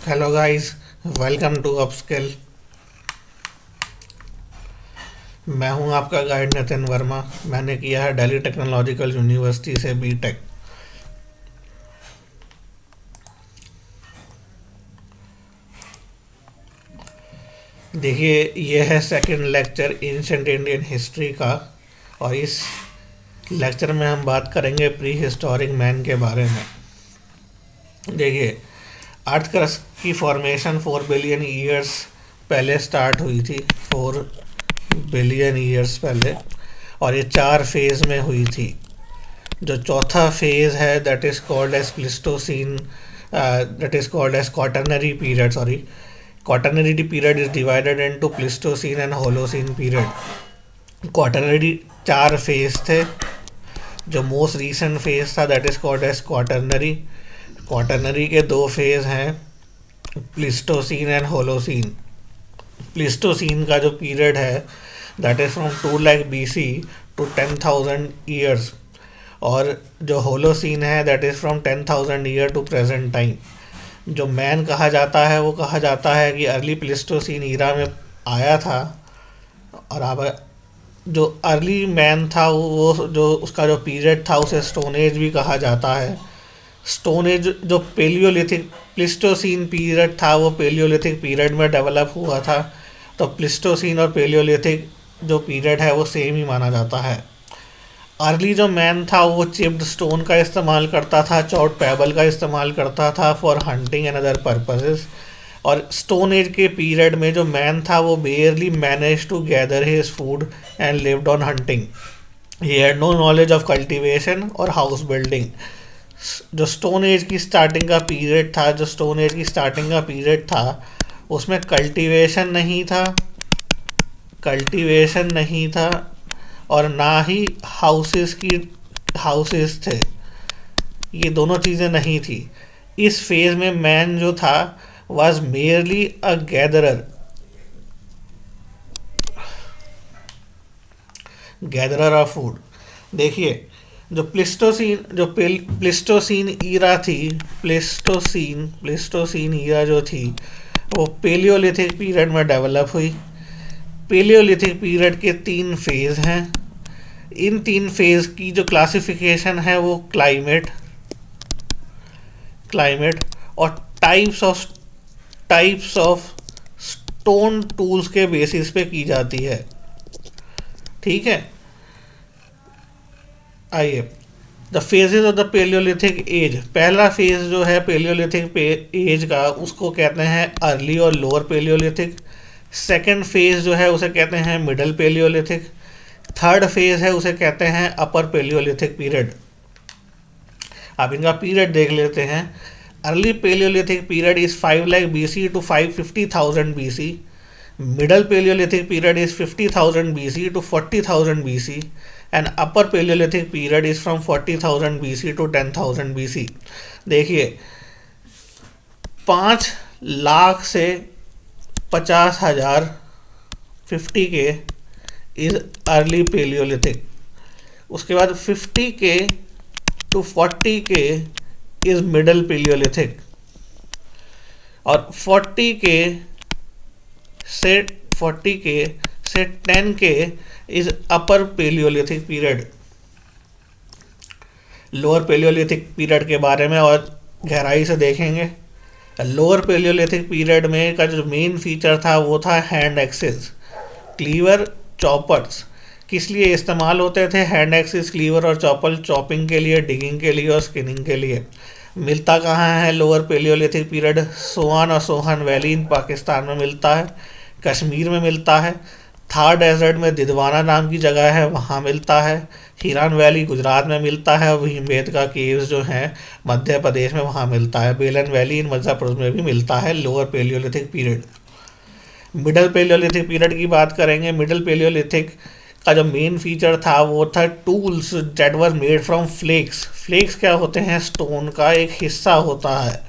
Hello guys, welcome to Upskill. मैं हूं आपका गाइड नितिन वर्मा। मैंने किया है दिल्ली टेक्नोलॉजिकल यूनिवर्सिटी से बीटेक। देखिए, ये है second lecture ancient Indian history का। और इस लेक्चर में हम बात करेंगे प्री हिस्टोरिक मैन के बारे में। देखिए, अर्थ क्रस्ट की फॉर्मेशन 4 बिलियन ईयर्स पहले स्टार्ट हुई थी। 4 बिलियन ईयर्स पहले। और ये 4 फेज में हुई थी। जो चौथा फेज है that is called as Pleistocene, that is called as Quaternary period, sorry. Quaternary period is divided into Pleistocene and Holocene period. Quaternary 4 phase थे। जो मोस्ट रीसेंट फेज था that is called as Quaternary. Quaternary के 2 phase हैं, Pleistocene and Holocene. Pleistocene का जो period है that is from 2 lakh BC to 10,000 years. और जो होलोसीन है that is from 10,000 year to present time. जो मैन कहा जाता है वो कहा जाता है कि अर्ली प्लिस्टोसीन ईरा में आया था। और अब जो अर्ली मैन था वो जो उसका जो पीरियड था उसे स्टोन एज भी कहा जाता है। स्टोन एज जो पेलियोलिथिक प्लिस्टोसीन पीरियड था वो पेलियोलिथिक पीरियड में डेवलप हुआ था। तो प्लिस्टोसीन और पेलियोलिथिक जो पीरियड है वो सेम ही माना जाता है। अर्ली जो मैन था वो चिप्ड स्टोन का इस्तेमाल करता था, चॉट पेबल का इस्तेमाल करता था for hunting and other purposes. और स्टोन एज के पीरियड में जो मैन था वो barely manage to gather his food and lived on hunting. He had no knowledge of cultivation और हाउस बिल्डिंग। जो स्टोन एज की स्टार्टिंग का पीरियड था, जो स्टोन एज की स्टार्टिंग का पीरियड था उसमें कल्टीवेशन नहीं था और ना ही हाउसेस थे। ये दोनों चीज़ें नहीं थी। इस फेज में मैन जो था was merely a gatherer of food. देखिए, जो प्लिस्टोसीन ईरा थी, प्लिस्टोसीन ईरा जो थी वो पेलियोलिथिक पीरियड में डेवलप हुई। पेलियोलिथिक पीरियड के 3 फेज हैं। इन 3 फेज की जो क्लासिफिकेशन है वो क्लाइमेट और टाइप्स ऑफ स्टोन टूल्स के बेसिस पे की जाती है। ठीक है। आइए, the phases of the Palaeolithic age. पहला फेज जो है पेलियोलिथिक एज का उसको कहते हैं अर्ली और लोअर पेलियोलिथिक। सेकेंड फेज जो है उसे कहते हैं मिडल पेलियोलिथिक। थर्ड फेज है उसे कहते हैं अपर पेलियोलिथिक पीरियड। अब इनका पीरियड देख लेते हैं। Early Palaeolithic period is 5 lakh BC to 550,000 BC। Middle Palaeolithic period is 50,000 BC to 40,000 BC। And upper palaeolithic period is from 40,000 BC to 10,000 BC। देखिए, 5 लाख से 50,000 50K इज अर्ली पेलियोलिथिक। उसके बाद 50K to 40K is middle palaeolithic. और से 40K से 10K is upper palaeolithic period. Lower Palaeolithic period के बारे में और गहराई से देखेंगे। लोअर पेलियोलिथिक पीरियड में का जो मेन फीचर था वो था हैंड एक्सेस, क्लीवर, चॉपर्स। किस लिए इस्तेमाल होते थे हैंड एक्सेस, क्लीवर और चॉपर? चॉपिंग के लिए, डिगिंग के लिए और स्किनिंग के लिए। मिलता कहाँ है लोअर पेलियोलिथिक पीरियड? सोहान और सोहान वैली इन पाकिस्तान में मिलता है, कश्मीर में मिलता है, थार डेजर्ट में दिदवाना नाम की जगह है वहाँ मिलता है, हिरान वैली गुजरात में मिलता है, वही बेतका केव्स जो हैं मध्य प्रदेश में वहाँ मिलता है, बेलन वैली इन मध्य प्रदेश में भी मिलता है lower Palaeolithic period. Middle Palaeolithic period की बात करेंगे। मिडल पेलियोलिथिक का जो मेन फीचर था वो था tools that were made from flakes. Flakes क्या होते हैं? स्टोन का एक हिस्सा होता है,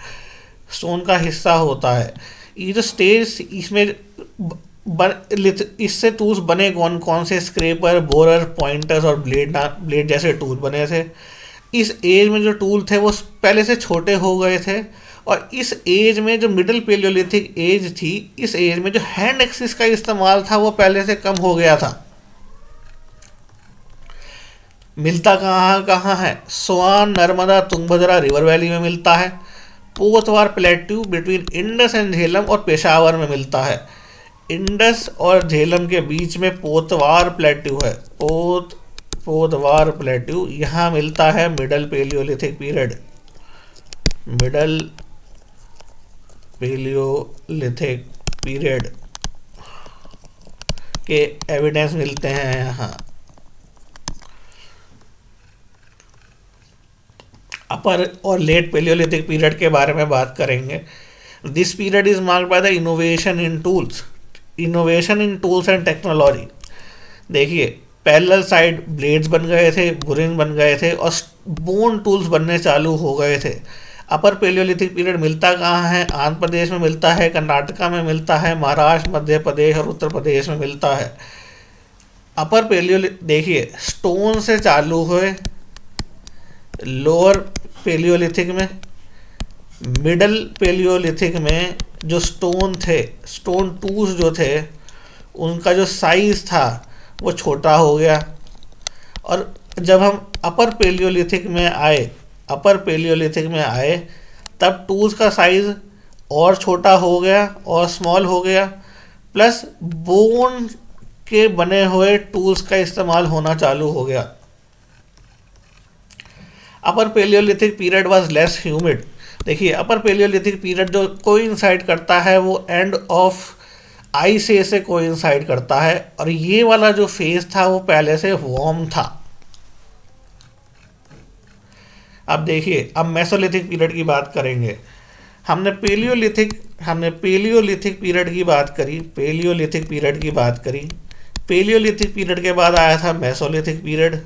स्टोन का हिस्सा होता है। ये जो स्टेज इसमें इससे टूल्स बने कौन कौन से? स्क्रेपर, बोरर, पॉइंटर्स और ब्लेड जैसे टूल बने थे। इस एज में जो टूल थे वो पहले से छोटे हो गए थे और इस एज में जो मिडिल पेलियोलिथिक एज थी, इस एज में जो हैंड एक्सिस का इस्तेमाल था वो पहले से कम हो गया था। मिलता कहाँ कहाँ है? स्वान, नर्मदा, तुंगभद्रा रिवर वैली में मिलता है। Potwar plateau between Indus and Jhelum और पेशावर में मिलता है। इंडस और झेलम के बीच में पोतवार प्लेट्यू है। पोतवार प्लेट्यू यहाँ मिलता है middle Palaeolithic period. Middle Palaeolithic period के एविडेंस मिलते हैं यहाँ। अपर और लेट पेलियोलिथिक पीरियड के बारे में बात करेंगे। This period is marked by the innovation in tools and technology. देखिए, पैरेलल साइड ब्लेड्स बन गए थे, बुरिन बन गए थे और बोन टूल्स बनने चालू हो गए थे। अपर पेलियोलिथिक पीरियड मिलता कहाँ है? आंध्र प्रदेश में मिलता है, कर्नाटका में मिलता है, महाराष्ट्र, मध्य प्रदेश और उत्तर प्रदेश में मिलता है। अपर पेलियोलिथिक देखिए, स्टोन से चालू हुए लोअर पेलियोलिथिक में। मिडल पेलियोलिथिक में जो स्टोन थे, स्टोन टूल्स जो थे, उनका जो साइज था वो छोटा हो गया। और जब हम अपर पेलियोलिथिक में आए तब टूल्स का साइज और छोटा हो गया और स्मॉल हो गया, प्लस बोन के बने हुए टूल्स का इस्तेमाल होना चालू हो गया। Upper palaeolithic period was less humid. देखिए, अपर पेलियोलिथिक पीरियड जो कोइंसाइड करता है वो एंड ऑफ आइस एज से कोइंसाइड करता है, और ये वाला जो फेज था वो पहले से वार्म था। अब देखिए, अब मेसोलिथिक पीरियड की बात करेंगे। हमने पेलियोलिथिक पीरियड की बात करी। पेलियोलिथिक पीरियड के बाद आया था मेसोलिथिक पीरियड।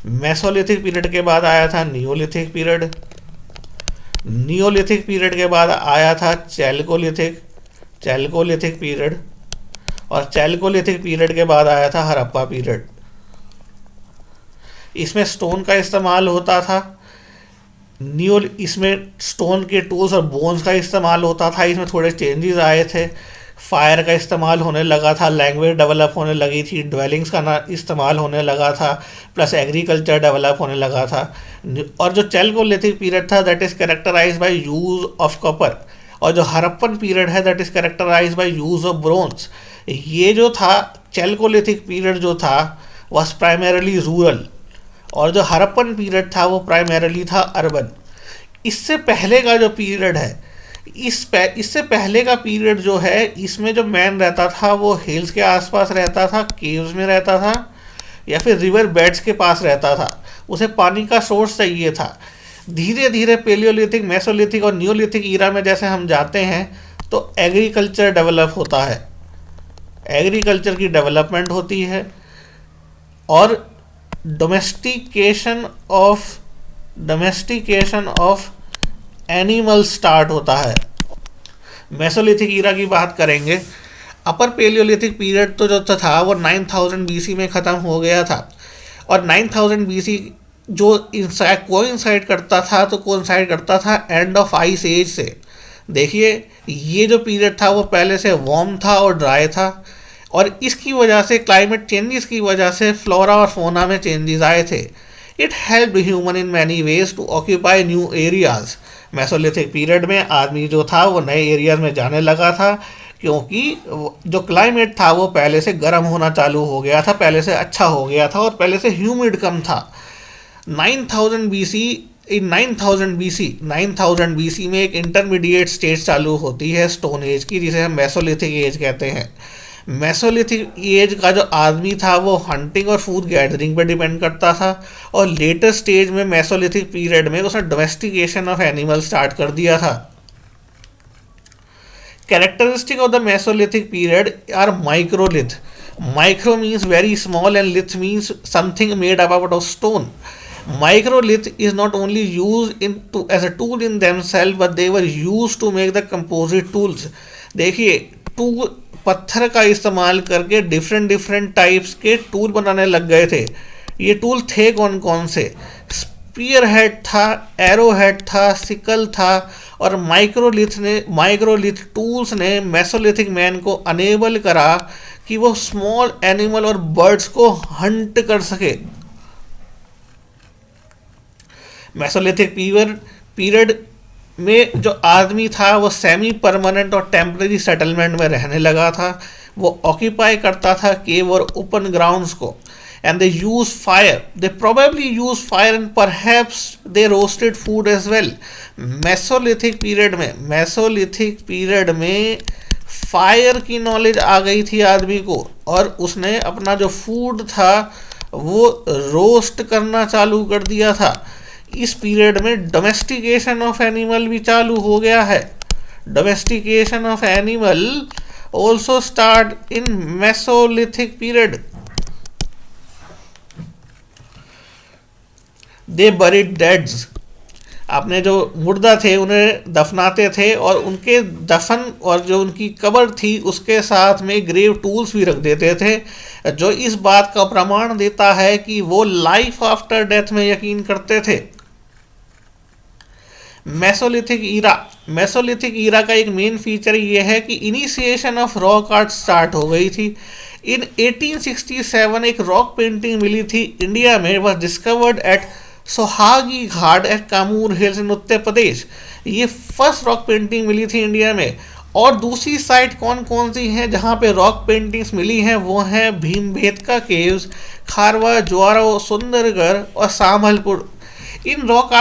मेसोलिथिक पीरियड के बाद आया था नियोलिथिक पीरियड। नियोलिथिक पीरियड के बाद आया था चैल्कोलिथिक पीरियड। और चैल्कोलिथिक पीरियड के बाद आया था हड़प्पा पीरियड। इसमें स्टोन का इस्तेमाल होता था। इसमें स्टोन के टूल्स और बोन्स का इस्तेमाल होता था। इसमें थोड़े चेंजेस आए थे। फायर का इस्तेमाल होने लगा था, लैंग्वेज डेवलप होने लगी थी, ड्वेलिंग्स का इस्तेमाल होने लगा था, प्लस एग्रीकल्चर डेवलप होने लगा था। और जो चैल्कोलिथिक पीरियड था that is characterised by use of copper, और जो हड़प्पन पीरियड है that is characterised by use of bronze. ये जो था चैल्कोलिथिक पीरियड जो था वॉज प्राइमरली रूरल, और जो हड़प्पन पीरियड था वो प्राइमरली था अर्बन। इससे पहले का जो पीरियड है, इससे पहले का पीरियड जो है, इसमें जो मैन रहता था वो हिल्स के आसपास रहता था, केव्स में रहता था, या फिर रिवर बेड्स के पास रहता था। उसे पानी का सोर्स चाहिए था। धीरे धीरे पेलियोलिथिक, मेसोलिथिक और नियोलिथिक ईरा में जैसे हम जाते हैं तो एग्रीकल्चर डेवलप होता है, एग्रीकल्चर की डेवलपमेंट होती है, और डोमेस्टिकेशन ऑफ एनिमल स्टार्ट होता है। मेसोलिथिक ईरा की बात करेंगे। अपर पेलियोलिथिक पीरियड तो जो था वो 9000 बीसी में ख़त्म हो गया था, और 9000 बीसी जो कोइंसाइड करता था एंड ऑफ आइस एज से। देखिए, ये जो पीरियड था वो पहले से वार्म था और ड्राई था, और इसकी वजह से, क्लाइमेट चेंजेस की वजह से फ्लोरा और फोना में चेंजेस आए थे। It helped human in many ways to occupy new areas. Mesolithic period में आदमी जो था वो नए एरियाज में जाने लगा था, क्योंकि जो क्लाइमेट था वो पहले से गर्म होना चालू हो गया था, पहले से अच्छा हो गया था, और पहले से ह्यूमिड कम था। 9000 बीसी में एक इंटरमीडिएट स्टेज चालू होती है स्टोन एज की, जिसे हम मेसोलिथिक एज कहते हैं। मेसोलिथिक एज का जो आदमी था वो हंटिंग और फूड गैदरिंग पर डिपेंड करता था, और लेटर स्टेज में मेसोलिथिक पीरियड में उसने डोमेस्टिकेशन ऑफ एनिमल स्टार्ट कर दिया था। Characteristic of the mesolithic period are microlith. Micro means very small and lith means something made up out of stone. Microlith is not only used as a tool in themselves, but they were used to make the composite tools. देखिए, पत्थर का इस्तेमाल करके different types के tool बनाने लग गए थे। ये टूल थे कौन कौन से? स्पीयर हेड था, एरो हेड था, सिकल था, और माइक्रोलिथ टूल्स ने मेसोलिथिक मैन को अनेबल करा कि वो स्मॉल एनिमल और बर्ड्स को हंट कर सके। मेसोलिथिक पीरियड में जो आदमी था वो सेमी परमानेंट और टेम्पररी सेटलमेंट में रहने लगा था। वो ऑक्यूपाई करता था केव और ओपन ग्राउंड्स को, and they use fire, they probably use fire and perhaps they roasted food as well. Mesolithic period में फायर की नॉलेज आ गई थी आदमी को, और उसने अपना जो फूड था वो रोस्ट करना चालू कर दिया था। इस पीरियड में डोमेस्टिकेशन ऑफ एनिमल भी चालू हो गया है। Domestication of animal also start in mesolithic period. They buried deads, आपने जो मुर्दा थे उन्हें दफनाते थे, और उनके दफन और जो उनकी कब्र थी उसके साथ में ग्रेव टूल्स भी रख देते थे, जो इस बात का प्रमाण देता है कि वो लाइफ आफ्टर डेथ में यकीन करते थे। मेसोलिथिक ईरा का एक मेन फीचर ये है कि initiation of rock art start हो गई थी। इन 1867 एक रॉक पेंटिंग मिली थी इंडिया में, was discovered at Sohagi Ghat at Kaimur hills in Uttar Pradesh. ये फर्स्ट रॉक पेंटिंग मिली थी इंडिया में। और दूसरी साइट कौन कौन सी हैं जहाँ पे रॉक पेंटिंग्स मिली हैं, वो हैं भीमबेटका केव्स, खारवा, ज्वारो, सुंदरगढ़ और सामलपुर। इन रॉक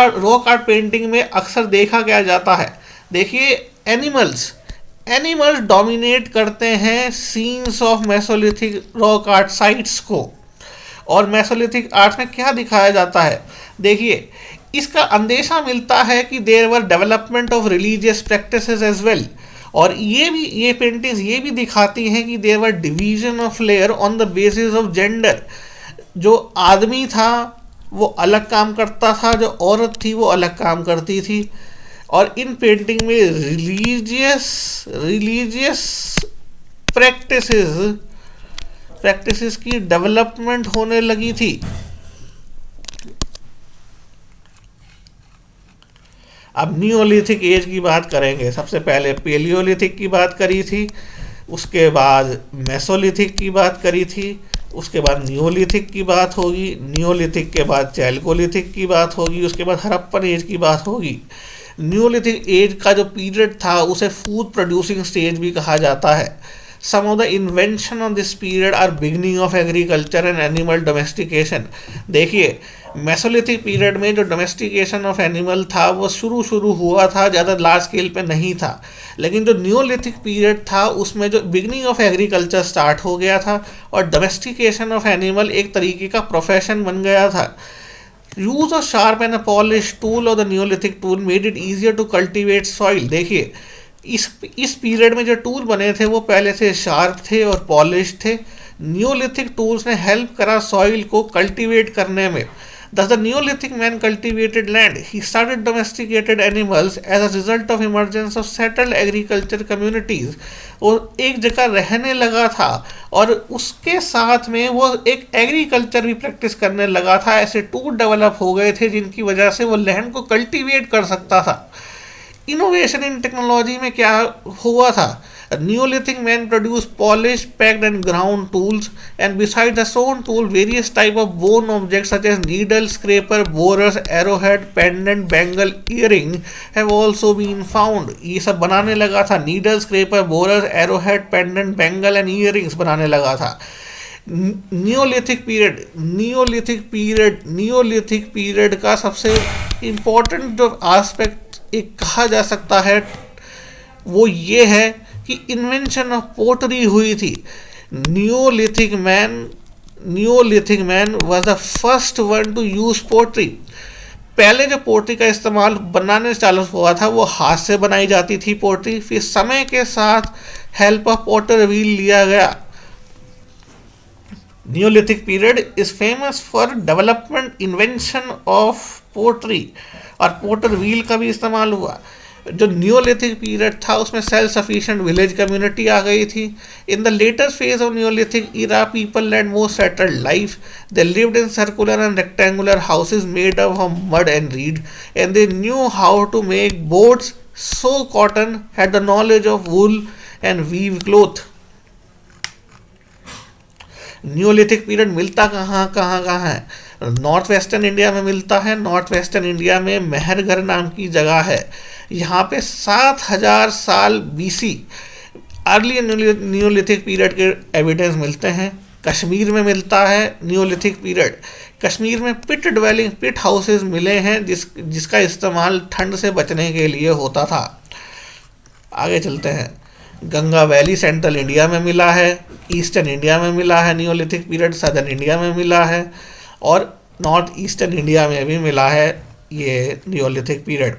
आर्ट पेंटिंग में अक्सर देखा क्या जाता है, देखिए एनिमल्स डोमिनेट करते हैं scenes of Mesolithic rock art sites को। और मेसोलिथिक आर्ट में क्या दिखाया जाता है, देखिए इसका अंदेशा मिलता है कि there were development of religious practices as well. और ये पेंटिंग्स ये भी दिखाती हैं कि there were division of layer on the basis of gender. जो आदमी था वो अलग काम करता था, जो औरत थी वो अलग काम करती थी। और इन पेंटिंग में रिलीजियस प्रैक्टिसेस की डेवलपमेंट होने लगी थी। अब नियोलिथिक एज की बात करेंगे। सबसे पहले पेलियोलिथिक की बात करी थी, उसके बाद मेसोलिथिक की बात करी थी, उसके बाद नियोलिथिक की बात होगी, नियोलिथिक के बाद चैल्कोलिथिक की बात होगी, उसके बाद हड़प्पन एज की बात होगी। नियोलिथिक एज का जो पीरियड था उसे फूड प्रोड्यूसिंग स्टेज भी कहा जाता है। Some of the invention of this period are beginning of agriculture and animal domestication. देखिए मेसोलिथिक पीरियड में जो डोमेस्टिकेशन ऑफ एनिमल था वो शुरू हुआ था, ज़्यादा लार्ज स्केल पे नहीं था। लेकिन जो नियोलिथिक पीरियड था उसमें जो बिगनिंग ऑफ एग्रीकल्चर स्टार्ट हो गया था और डोमेस्टिकेशन ऑफ एनिमल एक तरीके का प्रोफेशन बन गया था। Use of sharp and polish tool और the neolithic tool made it easier to cultivate soil. देखिए इस पीरियड में जो टूल बने थे वो पहले से शार्प थे और पॉलिश थे। नियोलिथिक टूल्स ने हेल्प करा सॉइल को कल्टीवेट करने में। Thus the Neolithic man cultivated land. He started domesticated animals as a result of emergence of settled agriculture communities. और एक जगह रहने लगा था और उसके साथ में वो एक एग्रीकल्चर भी प्रैक्टिस करने लगा था। ऐसे टूल डेवलप हो गए थे जिनकी वजह से वो लैंड को कल्टीवेट कर सकता था। इनोवेशन इन टेक्नोलॉजी में क्या हुआ था? Neolithic man produced polished, packed and ground tools, and besides the stone tool, various type of bone objects such as needle, scraper, borers, arrowhead, pendant, bangle, earring have also been found. ये सब बनाने लगा था। needle, scraper, borers, arrowhead, pendant, bangle and earrings बनाने लगा था। Neolithic period का सबसे इम्पोर्टेंट जो एस्पेक्ट एक कहा जा सकता है वो ये है कि इन्वेंशन ऑफ पोटरी हुई थी। Neolithic man was the first one to use pottery. पहले जो पोटरी का इस्तेमाल बनाने चालू हुआ था वो हाथ से बनाई जाती थी पोटरी, फिर समय के साथ हेल्प ऑफ पोटर व्हील लिया गया। Neolithic period is famous for development invention of pottery और पोटर व्हील का भी इस्तेमाल हुआ। जो नियोलिथिक पीरियड था उसमें सेल्फ सफिशिएंट विलेज कम्युनिटी आ गई थी. In the later phase of neolithic era people led more settled life. They lived in circular and rectangular houses made up of mud and reed and they knew how to make boats. So cotton had the knowledge of wool and weave cloth. Neolithic period मिलता कहाँ कहाँ कहाँ है? North western India में मिलता है. North western India में मेहरगढ़ नाम की जगह है. यहाँ पे 7000 साल बीसी अर्ली न्यूलिथिक पीरियड के एविडेंस मिलते हैं. कश्मीर में मिलता है न्यूलिथिक पीरियड. कश्मीर में पिट ड्वेलिंग पिट हाउसेज मिले हैं जिसका इस्तेमाल ठंड से बचने के लिए होता था. आगे चलते हैं. गंगा वैली सेंट्रल इंडिया में मिला है. ईस्टर्न इंडिया में मिला है नियोलिथिक पीरियड. सदर्न इंडिया में मिला है और नॉर्थ ईस्टर्न इंडिया में भी मिला है ये नियोलिथिक पीरियड.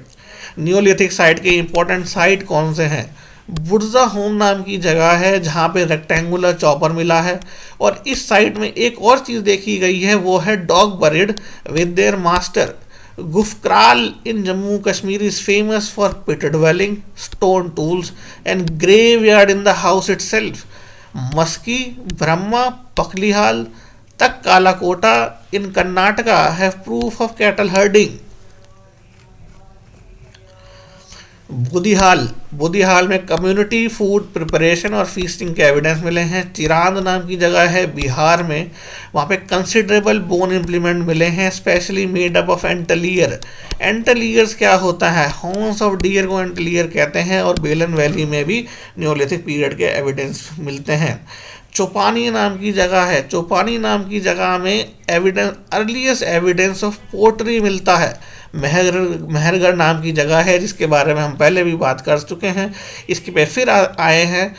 नियोलिथिक साइट के इंपॉर्टेंट साइट कौन से हैं? बुर्जा होम नाम की जगह है जहाँ पे रेक्टेंगुलर चॉपर मिला है. और इस साइट में एक और चीज़ देखी गई है, वो है dog buried with their master. Gufkral in Jammu Kashmir is famous for pit dwelling, stone tools, and graveyard in the house itself. Maski, Brahma, Paklihal, Tak Kalakota in Karnataka have proof of cattle herding. बुदिहाल में community food preparation और feasting के evidence मिले हैं. चिरांद नाम की जगह है बिहार में. वहाँ पे कंसिडरेबल बोन इम्प्लीमेंट मिले हैं स्पेशली मेड अप ऑफ एंटलियर. एंटलियर्स क्या होता है? हॉर्न्स ऑफ डियर को एंटलियर कहते हैं. और बेलन वैली में भी न्योलिथिक पीरियड के एविडेंस मिलते हैं. चौपानी नाम की जगह है. चौपानी नाम की जगह में evidence earliest evidence of pottery मिलता है. मेहरगढ़ नाम की जगह है जिसके बारे में हम पहले भी बात कर चुके हैं. इसके पे फिर आए हैं.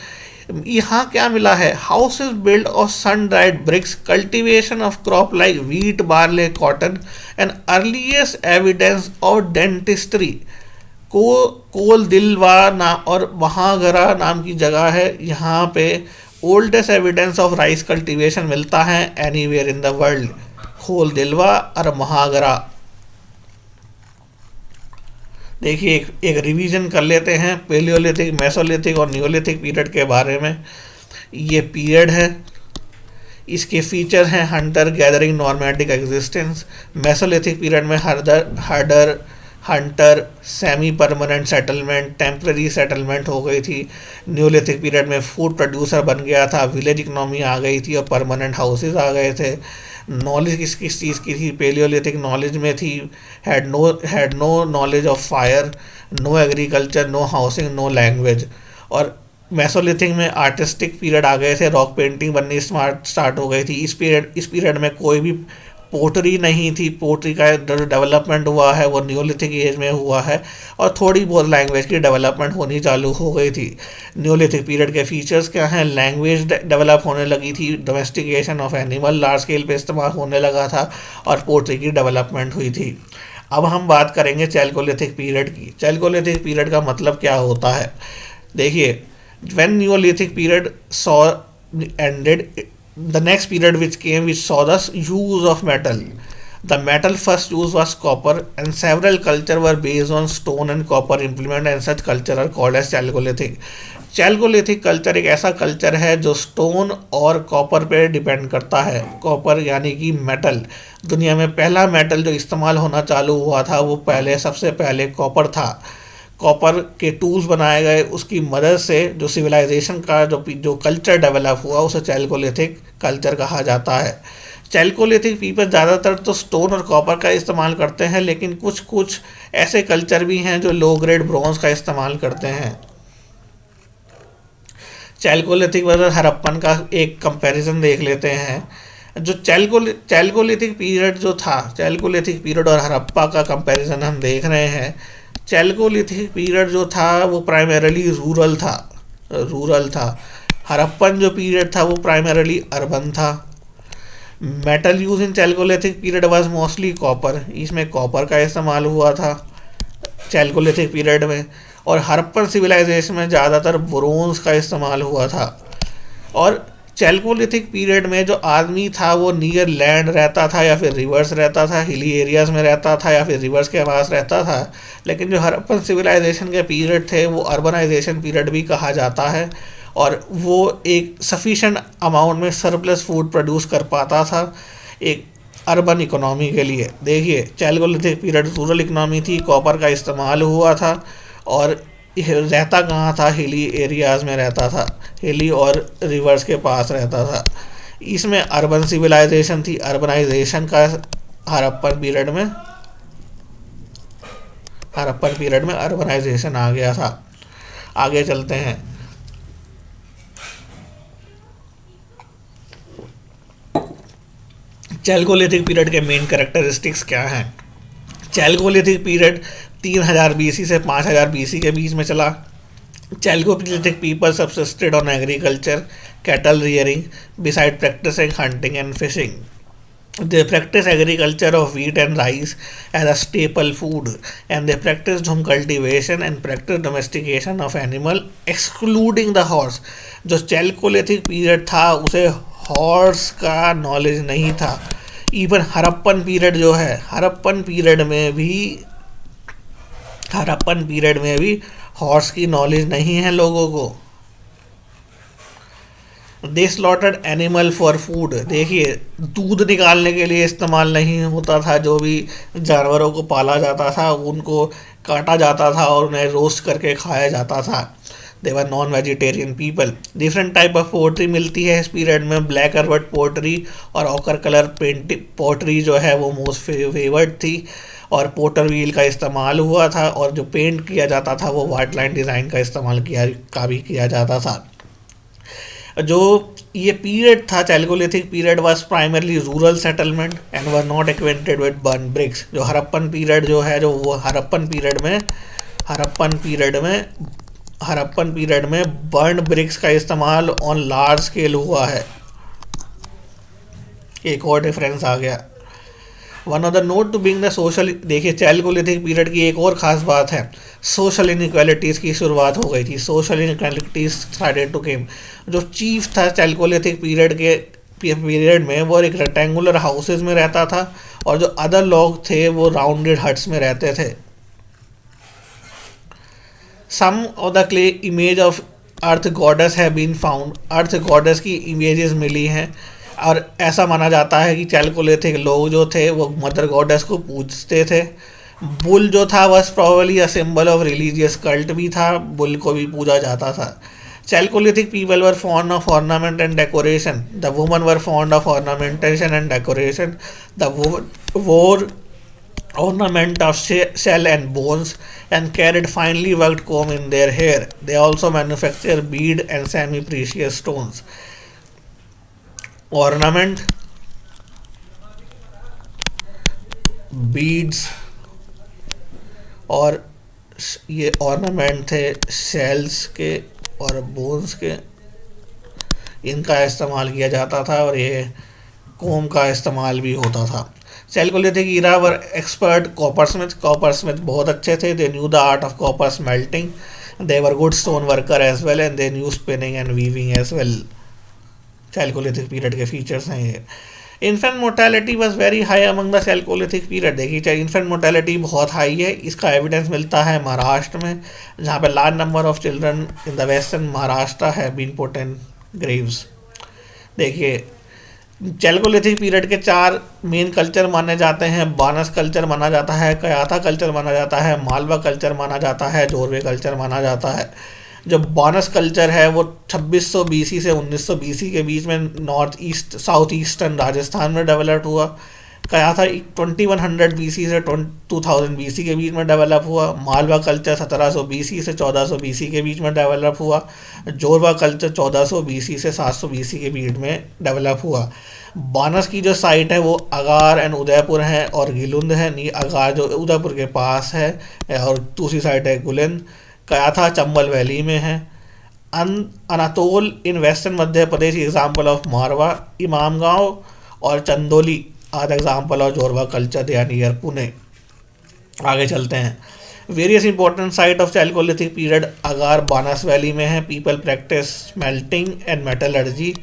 यहाँ क्या मिला है? Houses build of sun dried bricks, cultivation of crop like wheat, barley, cotton and earliest evidence of dentistry. Koldihwa नाम और महागरा नाम की जगह है. यहाँ पे oldest evidence of rice cultivation मिलता है एनीवेयर इन द वर्ल्ड. खोल दिलवा और महागरा. देखिए एक रिवीजन कर लेते हैं पेलियोलिथिक, मेसोलिथिक और नियोलिथिक पीरियड के बारे में. ये पीरियड है. इसके फीचर हैं hunter gathering nomadic existence. Mesolithic period में herder hunter semi permanent settlement, temporary settlement हो गई थी. न्यूलिथिक पीरियड में फूड प्रोड्यूसर बन गया था, विलेज इकोनॉमी आ गई थी और परमानेंट हाउसेज आ गए थे. नॉलेज किस चीज़ की थी? पेलियोलिथिक नॉलेज में थी. Had no knowledge of fire, no agriculture, no housing, no language. और मेसोलिथिक में आर्टिस्टिक पीरियड आ गए थे. रॉक पेंटिंग बननी स्टार्ट हो गई थी. इस पीरियड में कोई भी पोटरी नहीं थी. पोटरी का डेवलपमेंट हुआ है वो नियोलिथिक एज में हुआ है. और थोड़ी बहुत लैंग्वेज की डेवलपमेंट होनी चालू हो गई थी. नियोलिथिक पीरियड के फीचर्स क्या हैं? लैंग्वेज डेवलप होने लगी थी, domestication of animal large scale पे इस्तेमाल होने लगा था और पोट्री की डेवलपमेंट हुई थी. अब हम बात करेंगे चैल्कोलिथिक पीरियड की. चैल्कोलिथिक पीरियड का मतलब क्या होता है? देखिए, when Neolithic period saw ended, the next period which came which saw the use of metal. The metal first use was copper and several culture were based on stone and copper implement and such culture are called as Chalcolithic. Chalcolithic culture एक ऐसा culture है जो stone और copper पे depend करता है. Copper यानी कि मेटल. दुनिया में पहला मेटल जो इस्तेमाल होना चालू हुआ था वो सबसे पहले कॉपर था. कॉपर के टूल्स बनाए गए, उसकी मदद से जो सिविलाइजेशन का जो कल्चर डेवलप हुआ उसे चैल्कोलिथिक कल्चर कहा जाता है. चैल्कोलिथिक पीपल ज़्यादातर तो स्टोन और कॉपर का इस्तेमाल करते हैं, लेकिन कुछ ऐसे कल्चर भी हैं जो लो ग्रेड ब्रॉन्ज का इस्तेमाल करते हैं. चैल्कोलिथिक वर्सेस हड़प्पन का एक कंपैरिजन देख लेते हैं. जो चैल्कोलिथिक पीरियड जो था, चैल्कोलिथिक पीरियड और हड़प्पा का कंपैरिजन हम देख रहे हैं. चैल्कोलिथिक पीरियड जो था वो प्राइमरीली रूरल था. हड़प्पन जो पीरियड था वो प्राइमरीली अर्बन था. Metal use in Chalcolithic period was mostly copper. इसमें कॉपर का इस्तेमाल हुआ था चैल्कोलिथिक पीरियड में. और हड़प्पन सिविलाइजेशन में ज़्यादातर ब्रोंज का इस्तेमाल हुआ था. और चैल्कोलिथिक पीरियड में जो आदमी था वो नियर लैंड रहता था या फिर रिवर्स रहता था, हिली एरियाज में रहता था या फिर रिवर्स के पास रहता था। लेकिन जो हड़प्पन सिविलाइजेशन के पीरियड थे वो अर्बनाइजेशन पीरियड भी कहा जाता है, और वो एक सफिशेंट अमाउंट में सरप्लस फूड प्रोड्यूस कर पाता था एक अर्बन इकोनॉमी के लिए। देखिए, चैल्कोलिथिक पीरियड रूरल इकोनॉमी थी, कॉपर का इस्तेमाल हुआ था, और रहता कहाँ था, हिली एरियाज़ में रहता था, हिली और रिवर्स के पास रहता था। इसमें अर्बन सिविलाइजेशन थी, अर्बनाइजेशन का हड़प्पन पीरियड में अर्बनाइजेशन आ गया था। आगे चलते हैं। चैल्कोलिथिक पीरियड के मेन कैरेक्टरिस्टिक्स क्या हैं? चैल्कोलिथिक पीरियड 3000 बीसी से 5000 बीसी के बीच में चला। Chalcolithic people subsisted on agriculture, cattle rearing, beside practicing hunting and fishing. They practiced agriculture of wheat and rice as a staple food, and they practiced home cultivation and practiced domestication of animal, excluding the horse. जो Chalcolithic period था उसे horse का knowledge नहीं था। Even Harappan period में भी horse की knowledge नहीं है लोगों को। दे स्लॉटर्ड एनिमल फॉर फूड। देखिए, दूध निकालने के लिए इस्तेमाल नहीं होता था। जो भी जानवरों को पाला जाता था उनको काटा जाता था और उन्हें रोस्ट करके खाया जाता था। They were non vegetarian people. Different type of pottery मिलती है इस पीरियड में। ब्लैक अर्बट पोट्री और ऑकर कलर पेंटिंग पोट्री जो है वो मोस्ट फेवर्ड थी, और पोटर व्हील का इस्तेमाल हुआ था, और जो पेंट किया जाता था वो वाइट लाइन डिज़ाइन का इस्तेमाल किया जाता था। जो ये पीरियड था, chalcolithic period was primarily rural settlement and were not acquainted with burn bricks. जो हड़प्पन पीरियड जो है, जो वो हड़प्पन पीरियड में बर्न ब्रिक्स का इस्तेमाल ऑन लार्ज स्केल हुआ है। एक और डिफरेंस आ गया। One of the note to being the social. देखिए, चैल्कोलिथिक पीरियड की एक और ख़ास बात है, सोशल इनइक्वालिटीज़ की शुरुआत हो गई थी। सोशल इनइक्वालिटीज़ स्टार्टेड टू केम। जो चीफ था चैल्कोलिथिक पीरियड में वो एक रेक्टेंगुलर हाउसेज में रहता था, और जो अदर लोग थे वो राउंडेड हट्स में रहते थे। Some of the clay image of earth goddess have been found. Earth goddess की इमेजेस मिली हैं, और ऐसा माना जाता है कि चैल्कोलिथिक लोग जो थे वो मदर गॉडेस को पूजते थे। बुल जो था बस probably a symbol of religious cult भी था, बुल को भी पूजा जाता था। Chalcolithic people were fond of ornament and decoration. The women were fond of ornamentation and decoration. The women wore ornament of shell and bones and carried finely worked comb in their hair. They also manufactured bead and semi-precious stones. Ornament, beads और ये ornament थे shells के और bones के, इनका इस्तेमाल किया जाता था, और ये कोम का इस्तेमाल भी होता था। Chalcolithic era were expert copper smith बहुत अच्छे थे। They knew the art of copper smelting. They were good stone worker as well, and they knew spinning and weaving as well. Chalcolithic period के फीचर्स हैं ये। Infant mortality was very high among the chalcolithic period. देखिए, infant mortality बहुत high है। इसका evidence मिलता है महाराष्ट्र में, जहाँ पे large number of children in the western Maharashtra have been put in graves. देखिए, चैल्कोलिथिक पीरियड के 4 मेन कल्चर माने जाते हैं। बानस कल्चर माना जाता है, कयाथा कल्चर माना जाता है, मालवा कल्चर माना जाता है, जोरवे कल्चर माना जाता है। जो बानस कल्चर है वो 2600 बीसी से 1900 बीसी के बीच में साउथ ईस्टर्न राजस्थान में डेवलप हुआ। कयाथा 2100 बीसी से 2000 बीसी के बीच में डेवलप हुआ। मालवा कल्चर 1700 बीसी से 1400 बीसी के बीच में डेवलप हुआ। जोरवा कल्चर 1400 बीसी से 700 बीसी के बीच में डेवलप हुआ। बानस की जो साइट है वो अगार एंड उदयपुर है और गिलुंद है। नी अगार जो उदयपुर के पास है, और दूसरी साइड है गुलिंद। कयाथा चंबल वैली में है। अनातोल in western Madhya Pradesh example of Malwa. Inamgaon और Chandoli are example of Jorwe culture, they are near Pune. आगे चलते हैं। Various important site of chalcolithic period Ahar Banas valley में है। People practice smelting and metallurgy.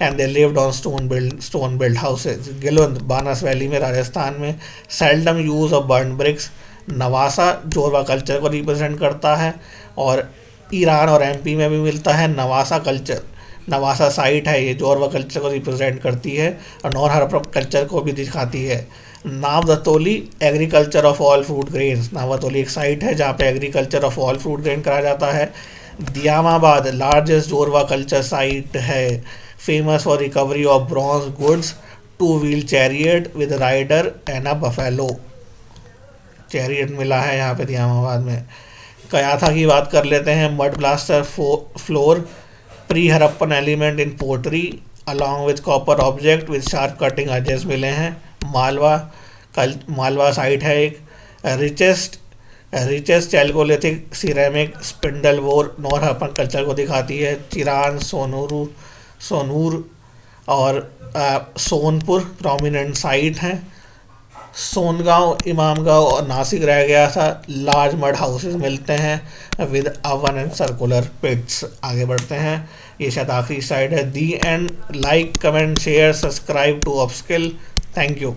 And they lived on stone build houses. Gilund Banas valley में राजस्थान में seldom use of burn bricks. Nevasa Jorwe culture को represent करता है, और ईरान और एमपी में भी मिलता है नवासा कल्चर। नवासा साइट है ये, जोरवा कल्चर को रिप्रेजेंट करती है और नॉर हड़प्पा कल्चर को भी दिखाती है। Navdatoli agriculture of all fruit grains. Navdatoli एक साइट है जहाँ पे agriculture of all fruit grain करा जाता है। Daimabad largest Jorwe culture site है, famous for recovery of bronze goods, two wheel chariot with rider and a buffalo. Chariot मिला है यहाँ पे दियामाबाद में। कयाथा की बात कर लेते हैं। Mud plaster floor, pre Harappan element in pottery along with copper object with sharp cutting edges मिले हैं। मालवा साइट है एक। Richest chalcolithic ceramic spindle whorl non Harappan culture को दिखाती है। चिरान, सोनूर और सोनपुर प्रोमिनेंट साइट हैं। सोनगांव, इमामगांव और नासिक रह गया था। लार्ज मड हाउसेस मिलते हैं with oven and circular pits. आगे बढ़ते हैं, ये शायद आखिरी साइड है। The end. Like, comment, share, subscribe to Upskill. Thank you.